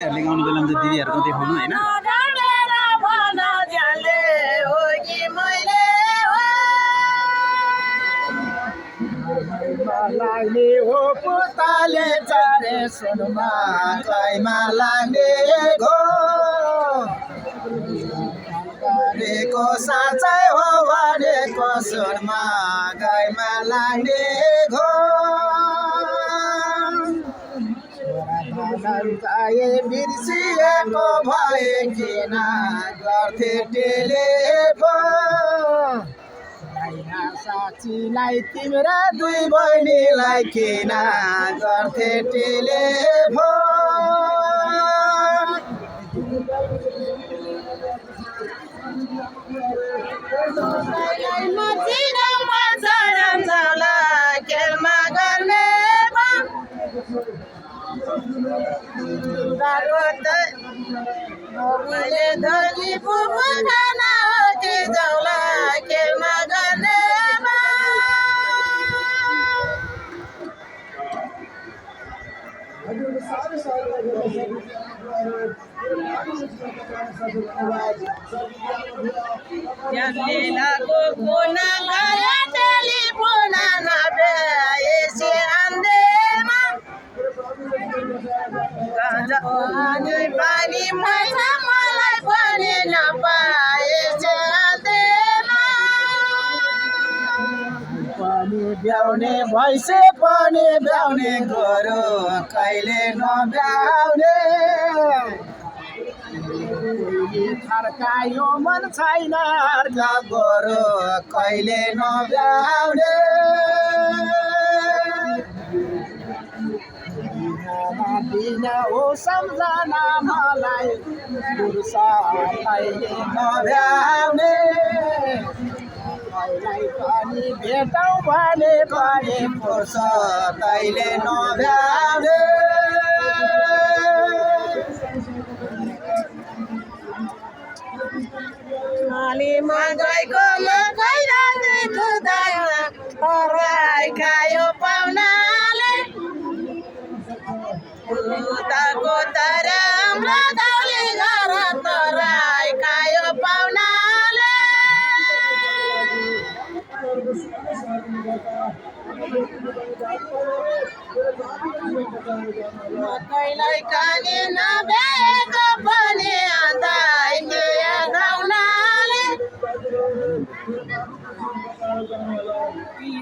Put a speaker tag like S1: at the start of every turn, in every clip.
S1: हरूले गाउने बेलामा चाहिँ दिदीहरूको देखाउनु होइन।
S2: लाग्ने हो पुताले चारे सुनमा गाईमा लाग्ने घो गरेको साँच्चै हो भनेको सुनमा गाईमा लाग्ने घो गाई बिर्सिएको भए किन गर्थे टेलिफोन साँच्चीलाई तिम्रा दुई बहिनीलाई किन गर्थे टेलिफोन खेलमा गर्ने धनी पुपु खाना हो जाउला खेलमा गर्ने लीलाको कोना गए टेलिफोन नभे एसी आन्देमा पानी मैछ मलाई पनि नपाए पनि ब्याउने भैसे पनि ब्याउने गोरु कहिले नब्याउने फर्कायो मन छैन अर्का गोरु कहिले नब्याउने दिन हो सम्झना मलाई पुरुषलाई नभ्याउने मलाई पनि भेटौँ भने पनि फुर्सदैले नभ्याउने अलिमा गएको मकै दुधामा हराइ खायो पाउनाले उताको तरम दाउले घर तराई खायो पाउनाले मकैलाई काने नभेको पनि अन्दाइ गाउनाले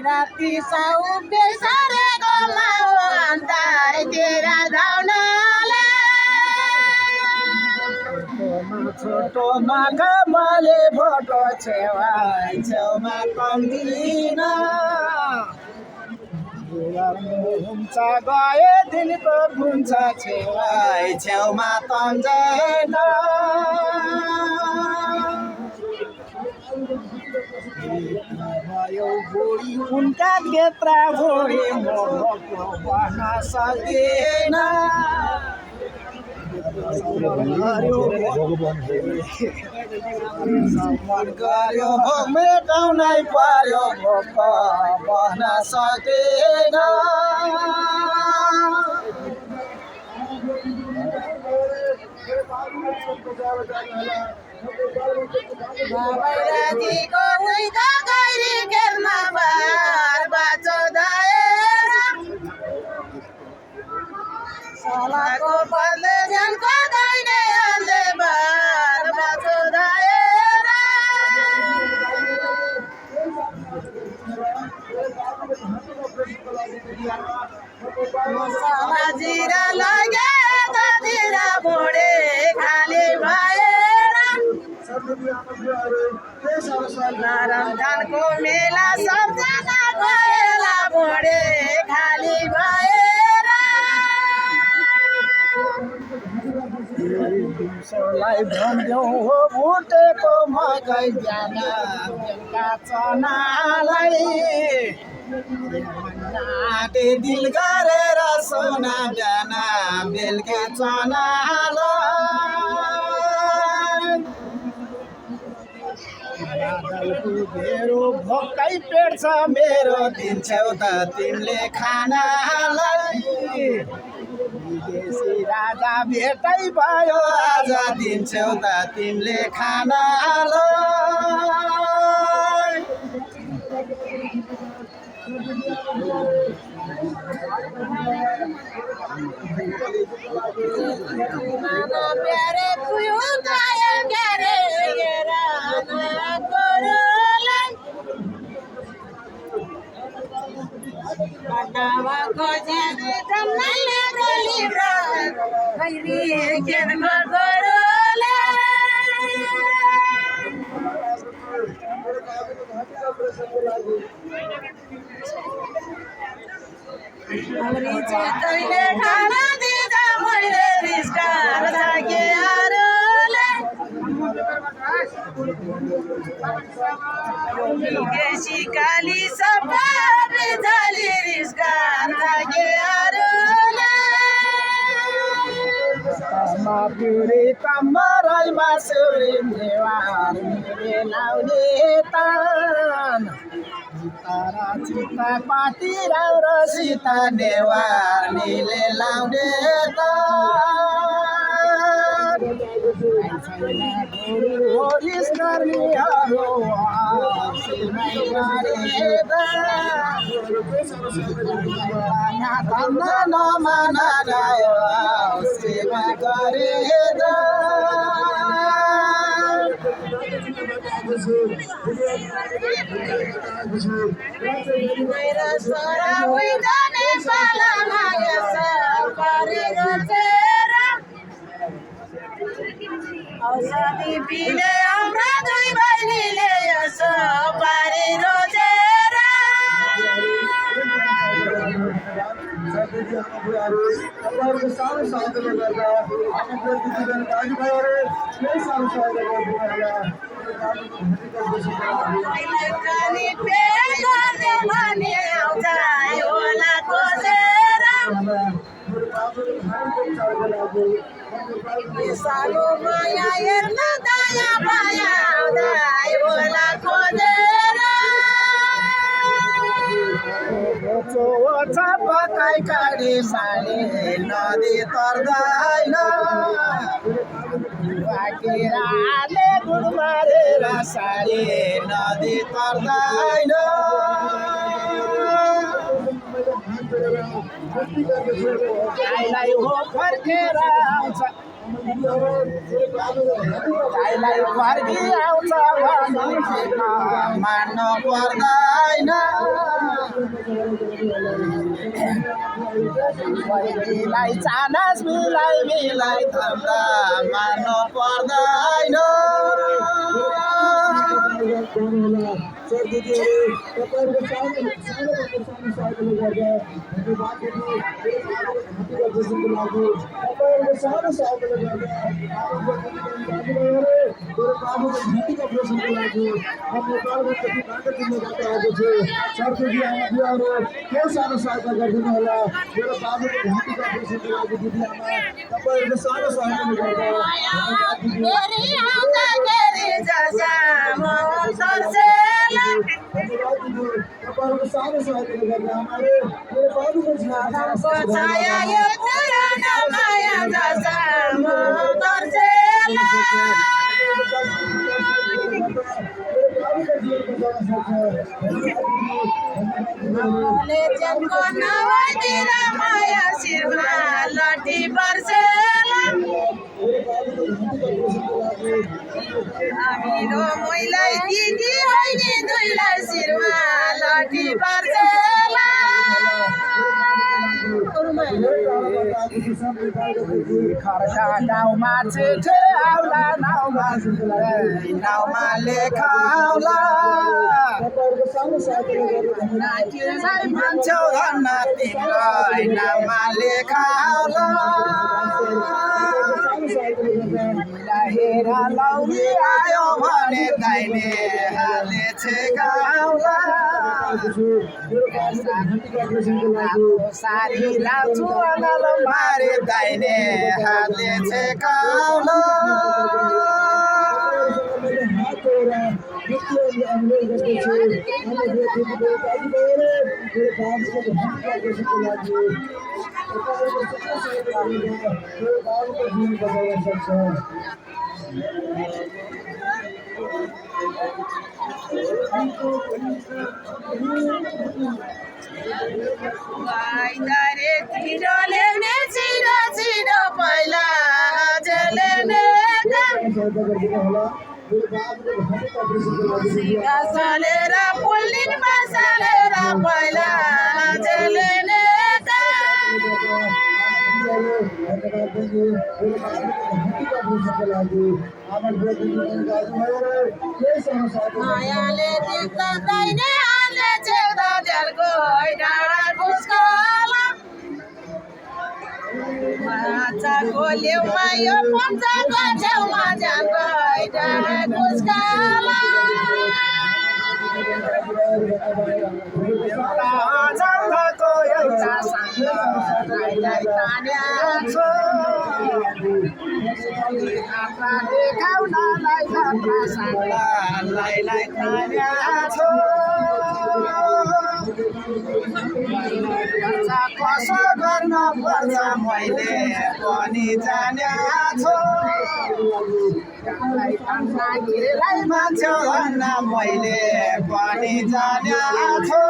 S2: राति साउ बेसारेको माउ अन्दाइतिर धाउनाले छोटो माघमाले भोटो छेउमा कम्दिन हुन्छ गए दिनको हुन्छ छेउमा तम्दैन भयो बुढी उनका बेत्रा बुढी मोहको भन्न सक्दिन गऱ्यो मेटाउनै पर्यो भोक भन्न सक्दिन बाबाजीको उइदा गैरी खेलमा बार बाचो दाएर सलाको बदले झन्को दैने हाल्दै बार बाचो दाएर मसला जिरा लगे दादिरा भोडे खाली भएर धानको मेला सबजना गएला भोडे खाली भएर दिउँसोलाई भन्यौ हो भुटेको मकै बिहान बेलुका चनालाई नाटे दिल गरेर सोना बिहान बेलुका चनालाई मेरो भोकै पेट्छ मेरो दिन्छौ त तिमीले खानालाई विदेशी राजा भेटै भयो आज दिन्छौ त तिमीले खानालाई
S3: माना प्यारे खुयो गाया प्यारे गेरा ना कोरोलाई बतावा को जाने तमले रोलिब्रा खैरी केन कोरोलाई अमरी चेतैले खाना दिँदा मैले रिस्कार थाके आरोले केसी काली सपाट झाली रिस्कार थाके आरोले
S2: मा पुरे कमरै मासुरी नेवार मेरे लाउने तान तारा चिता पाटी र सीता नेवार नीले लाउने तान होरिस गर्मीहरू सिमै गरे धन्न नमाना सेवा गरे
S3: मेरा सारा जाने पाला माया गरेर तेरा औषधि पिले हाम्रा दुई बहिनीले यसो पारेर तेरा कानी पे गर्ने भने आउँछ होला खोजेर सानो माया हेर्न दया माया आउँदा होला खोजेर
S2: पकाइ काडी साडी नदी तर्दैन केराले गुड मारेर साडी नदी तर्दैन गाईलाई हो फर्केर आउँछ गाईलाई फर्की आउँछ भने मान्नु पर्दैन मिलाई चानस मिलाई थम्दा मान्नु पर्दैन
S4: सहायता गरिदिनु होला मेरो बाबुको घाँटीको अपरेसनको लागि दिदी आमा तपाईँहरूको सानो सहयोग गर्दा तपाईँहरूको सानो सहयोग गर्दा आमाले मेरो बाबुको
S3: माया शिरमा लटी पर्सेला मेरो मैलाई दिदी होइन दुईलाई शिरमा लटी पर्सेला
S2: खर्का गाउँमा चेठे आउला नाउँमा लेखाउला भन्छौ धन्न तिमीलाई नाउँमा लेखाउला हेर लौरी आयो भने दाइने हाले छेकाउला सारी लाउँछु अनल मारे दाइने हातले छेकाउला
S4: अनुरोध गर्दछु हाम्रो दिदीको दाजुभाइले मेरो बाबुको भूमिका गर्नको लागि तपाईँको सबै सहयोगले मेरो बाबुको जीवन बचाउन सक्छ।
S3: रे छिटो ल्याउने छिटो छिटो पहिला ल्याउने सालेर पुल्लिन सालेर पहिला ल्याउने मायाले देख्दा दाहिने हातले छेउदा झ्यालको डाँडा घुस्कला माछाको लेउमा यो पम्चाको छेउमा झ्यालको डाँडा घुस्कला
S2: जङ्गलको एउटा सानोलाई तान्याछु आँखा देखाउनलाई जात्रा सानोलाई तान्याछु कसो गर्न पर्छ मैले पनि जान्याछु गिरलाई मान्छे भन्न मैले पनि जान्याछु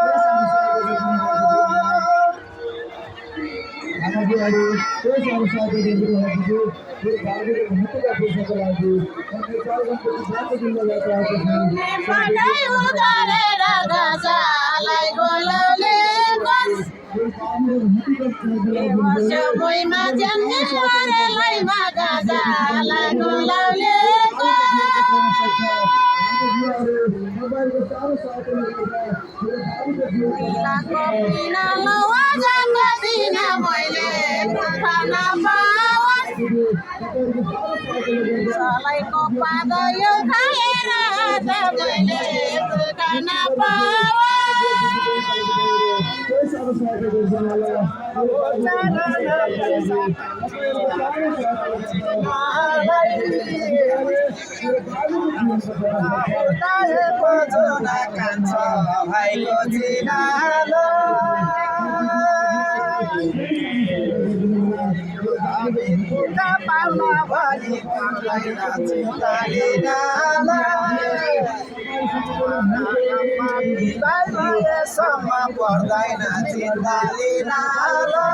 S3: भुइँमा जन्मेलैमा गाजालाई गोलाउले मैले खाना सलाइको पाद यो खाएर मैले खाना
S2: कान्छ भाइको चिनालो पाउन भनी चिन्तालिनासम्म पर्दैन चिन्ता लिनालो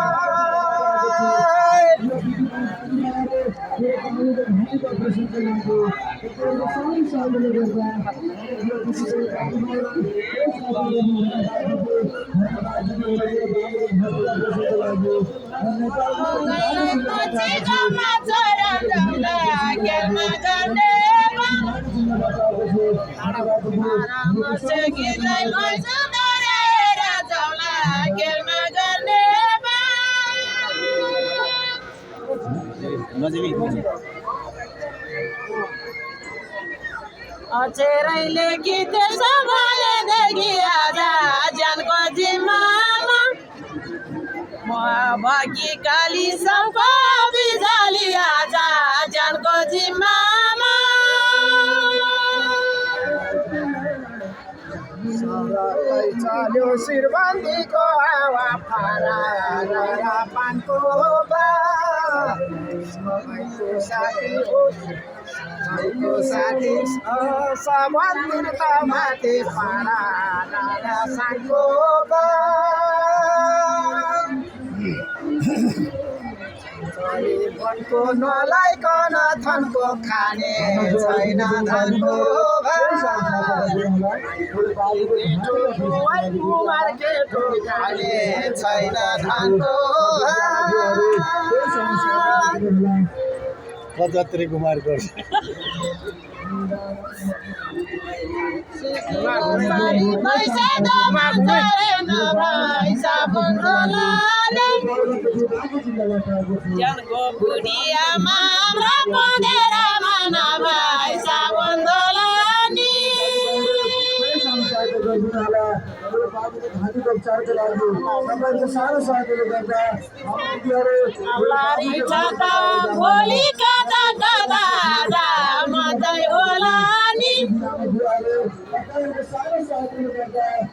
S3: अचेरैले गीत सबैदेखि आजा ज्यानको जिम्मामा म भगी काली सबको बिजाली आजा ज्यानको जिम्मामा
S2: सरकै चल्यो शिरबन्दीको हावा फारा पानको साथी सम्बन्धित माथि पारा साको वनको नलाइकन थनको खाने छैन धनको मार्केटको खाने छैन धनको
S1: 75 कुमार गर्छ
S3: ज्यानको बुढियामा पँधेर माना भाइ साबुन दोलानी भोलि कता कता मात्रै होला नि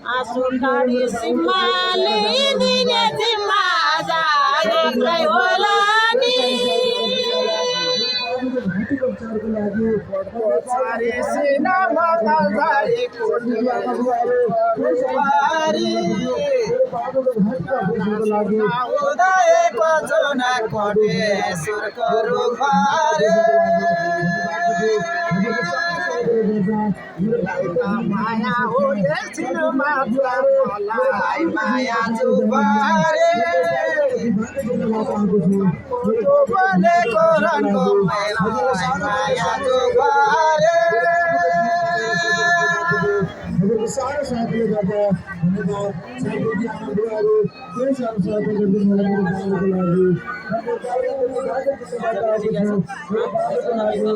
S3: आँसु खाडी सिम्माले दिने जिम्मा जागै होला नि
S2: सारे सेना माता जाए कोटबारी उदयको जोना कोटे सुरको घरे माया हो एकछिन मात्र मलाई माया जुबारे बोलेको रङको मलाई माया जुबारे
S4: सारा साथीले गर्दा धन्यवाद साथीले आमाबुवाहरू त्यही साथीले गर्दै मलाई मेरो गाउँको लागि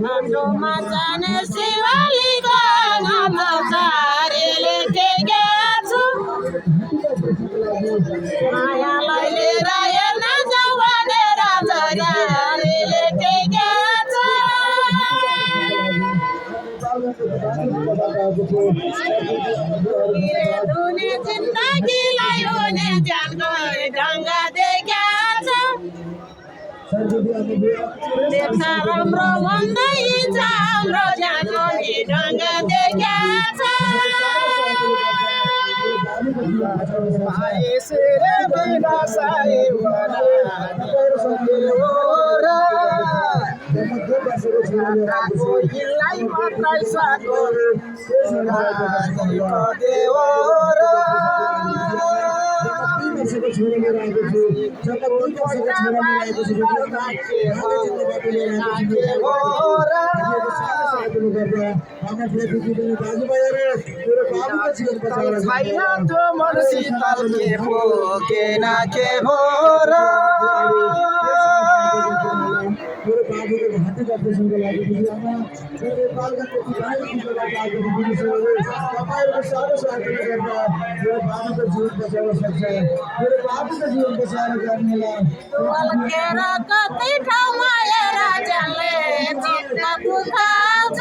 S3: बाटोमा जाने शिवालीको नाम सारीले टेकेको छु मायालाई लिएर हेर्न जाऊ भनेर जगारीले टेकेको छु हुने जिन्दगीलाई हुने ज्यानको ढङ्ग देखाएको छ देख्छ राम्रो भन्दै हाम्रो ज्यानको ढङ्ग देखाएको
S2: पाए सेरे बिना साए कोहीलाई मात्रै साको देवरा तो मन शीतल के के ना के भोरा
S4: मेरो बाबुको घाँटी अपरेसनको लागि बिजुआमा मेरो नेपालको तपाईँहरूको साह्रो सहयोगले गर्दा मेरो बाबुको जीवन बचाउन सक्छ मेरो बाबुको जीवन बचाएर गर्नेलाई
S3: कतै ठाउँमा हेर जाले चित्त दुखाउँछ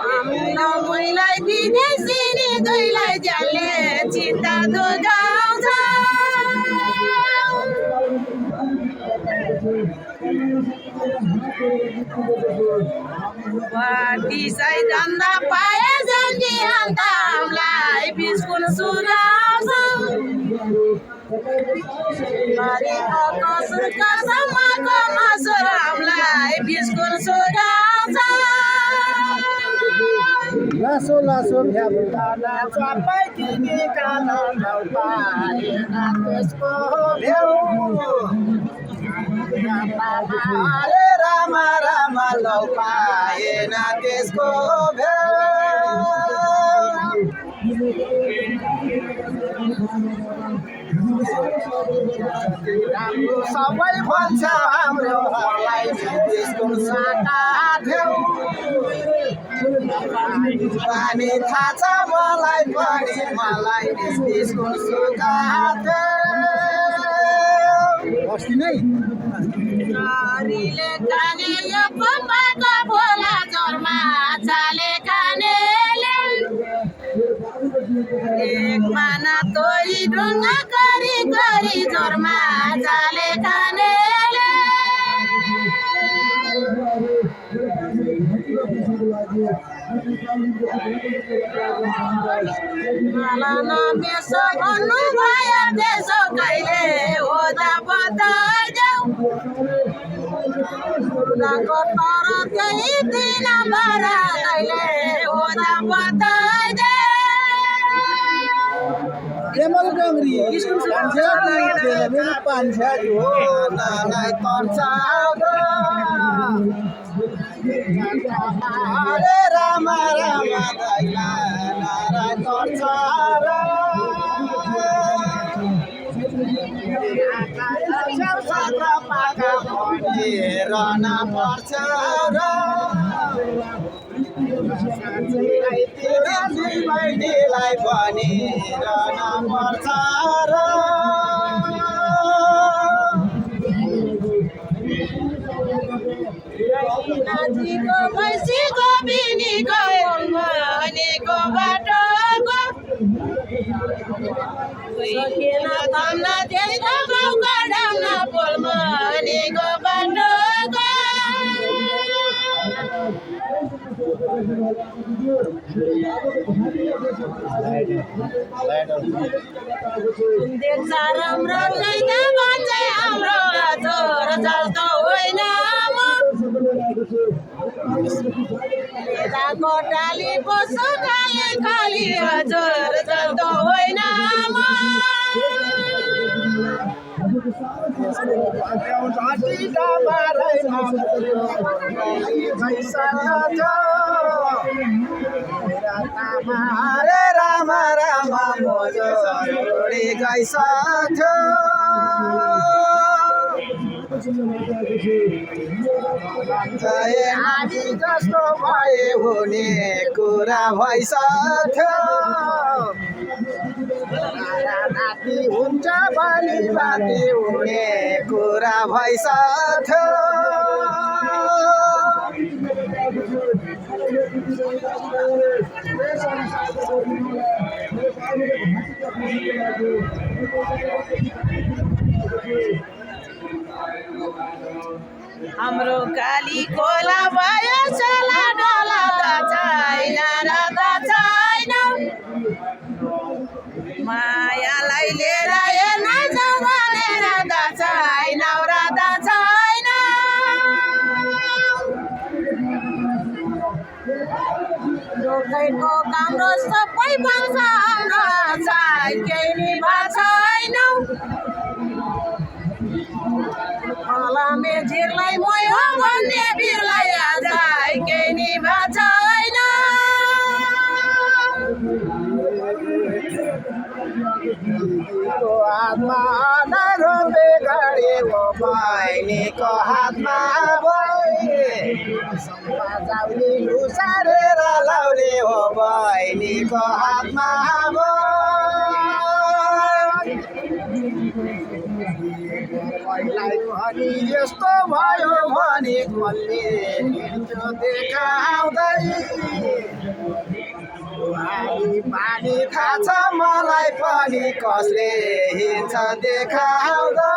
S3: हामीलाई मैलाई दिने सिनी दुईलाई जाले चित्त दुखाउँछ दिसाई धन्दा पाए जल्दी अन्त हामीलाई बिस्कुट सुनाउँछ कसमको मासुर हामीलाई बिस्कुट सुनाउँछ
S2: लासो लासो भ्याउला चपाई किने काला नौपाए त्यसको भ्याउ अरे रामा रामा लौ पाएन त्यसको भ्याउ राम्रो सबै भन्छ हाम्रोलाई त्यसको साटा देऊ पानी थाहा छ मलाई पनि मलाई त्यसको सुका अस्ति नै
S3: नारीले खाने यो पप्पाको भोला जरमा चाले खानेले एक माना तोरी ढुङ्गा गरी गरी जरमा चाले खानेले मालाना बेसो भन्नु भयो त्यसो कहिले होदा बताइदेऊ तर त्यही दिन भरा कहिले होदा बताइदेऊ
S2: डङ्ग्री पान्छा हो नानाई पर्छ अरे रामा रामा दैला नाराय पर्छ रहन पर्छ बहिनीलाई पनि रहन पर्छ
S3: नाजीको भैँसीको बिनीको त्यसको गाउँ गडाउन पोलमनीको बाटोको देख्छ राम्रो छैन भन्छ हाम्रो छोर जस्तो होइन यताको डाली बस्छु खाली खाली हजुर जस्तो होइन
S2: हरे राम राम मोजोडी गइसक्यो हामी जस्तो भए हुने कुरा भइसक्यो नाति हुन्छ भने बाती हुने कुरा भइसक्यो
S3: हाम्रो काली खोला भयो चला डला त छैन र त छैन मायालाई लिएर हेर्न जाउँ भनेर त छैन र त छैन रोकैको काम्रो सबै पाउँछ हाम्रो चाहिँ केही नि भएको छैन मेझिरलाई मै हो भन्ने बिरलाई आज केही नि भएको छैन
S2: हातमा अँधारो बेगाडे हो बहिनीको हातमा जाउने लुसारेर लाउने हो बहिनीको हातमा अनि यस्तो भयो भने कसले हिँड्थ्यो देखाउँदै पानी थाहा छ मलाई पनि कसले हिँड्छ देखाउँदै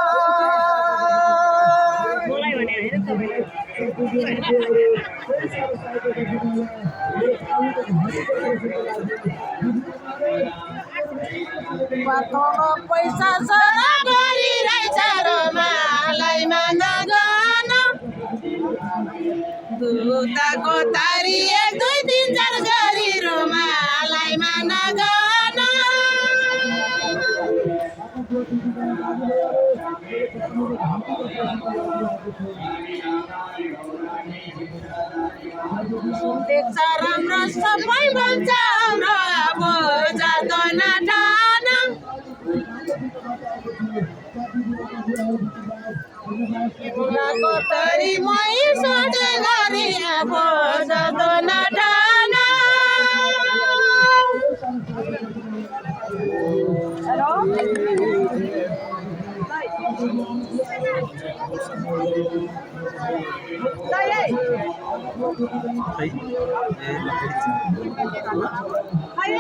S3: पातलो पैसा सरा गरिरहेछ रमालाइमा नगन दुधको तारी 1 2 3 4 गरी रुमालाइमा नगन देख्छ राम्रो सबै भन्छ हाम्रो अब जाँदैन ठान फुलाको तरी मै सोधे गरी अब जाँदैन ठान
S1: खै